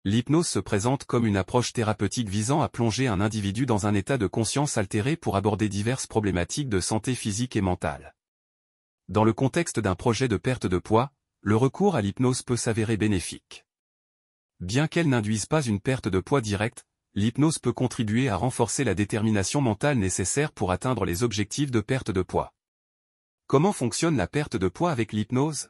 L'hypnose se présente comme une approche thérapeutique visant à plonger un individu dans un état de conscience altéré pour aborder diverses problématiques de santé physique et mentale. Dans le contexte d'un projet de perte de poids, le recours à l'hypnose peut s'avérer bénéfique. Bien qu'elle n'induise pas une perte de poids directe, l'hypnose peut contribuer à renforcer la détermination mentale nécessaire pour atteindre les objectifs de perte de poids. Comment fonctionne la perte de poids avec l'hypnose?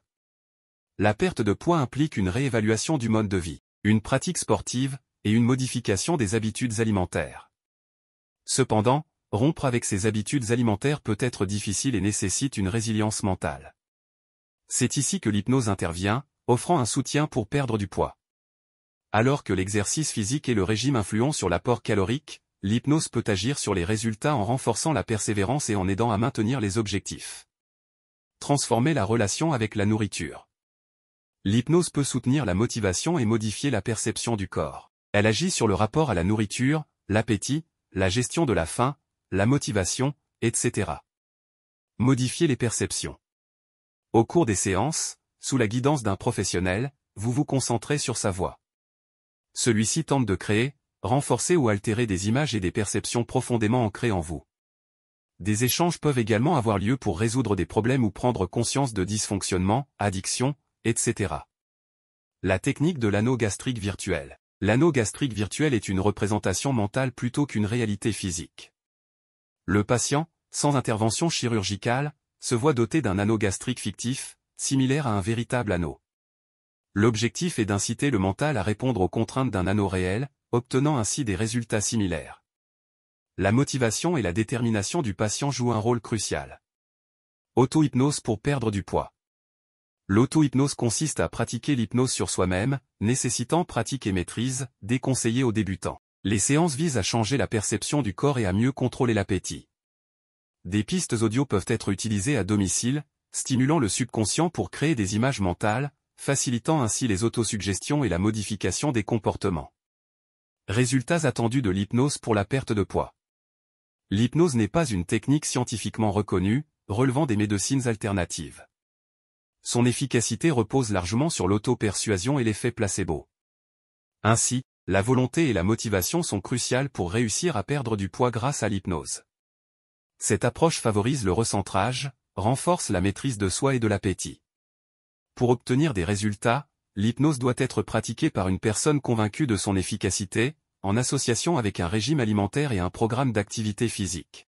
La perte de poids implique une réévaluation du mode de vie, une pratique sportive, et une modification des habitudes alimentaires. Cependant, rompre avec ces habitudes alimentaires peut être difficile et nécessite une résilience mentale. C'est ici que l'hypnose intervient, offrant un soutien pour perdre du poids. Alors que l'exercice physique et le régime influent sur l'apport calorique, l'hypnose peut agir sur les résultats en renforçant la persévérance et en aidant à maintenir les objectifs. Transformer la relation avec la nourriture. L'hypnose peut soutenir la motivation et modifier la perception du corps. Elle agit sur le rapport à la nourriture, l'appétit, la gestion de la faim, la motivation, etc. Modifier les perceptions. Au cours des séances, sous la guidance d'un professionnel, vous vous concentrez sur sa voix. Celui-ci tente de créer, renforcer ou altérer des images et des perceptions profondément ancrées en vous. Des échanges peuvent également avoir lieu pour résoudre des problèmes ou prendre conscience de dysfonctionnements, addictions, etc. La technique de l'anneau gastrique virtuel. L'anneau gastrique virtuel est une représentation mentale plutôt qu'une réalité physique. Le patient, sans intervention chirurgicale, se voit doté d'un anneau gastrique fictif, similaire à un véritable anneau. L'objectif est d'inciter le mental à répondre aux contraintes d'un anneau réel, obtenant ainsi des résultats similaires. La motivation et la détermination du patient jouent un rôle crucial. Auto-hypnose pour perdre du poids. L'auto-hypnose consiste à pratiquer l'hypnose sur soi-même, nécessitant pratique et maîtrise, déconseillée aux débutants. Les séances visent à changer la perception du corps et à mieux contrôler l'appétit. Des pistes audio peuvent être utilisées à domicile, stimulant le subconscient pour créer des images mentales, facilitant ainsi les autosuggestions et la modification des comportements. Résultats attendus de l'hypnose pour la perte de poids. L'hypnose n'est pas une technique scientifiquement reconnue, relevant des médecines alternatives. Son efficacité repose largement sur l'auto-persuasion et l'effet placebo. Ainsi, la volonté et la motivation sont cruciales pour réussir à perdre du poids grâce à l'hypnose. Cette approche favorise le recentrage, renforce la maîtrise de soi et de l'appétit. Pour obtenir des résultats, l'hypnose doit être pratiquée par une personne convaincue de son efficacité, en association avec un régime alimentaire et un programme d'activité physique.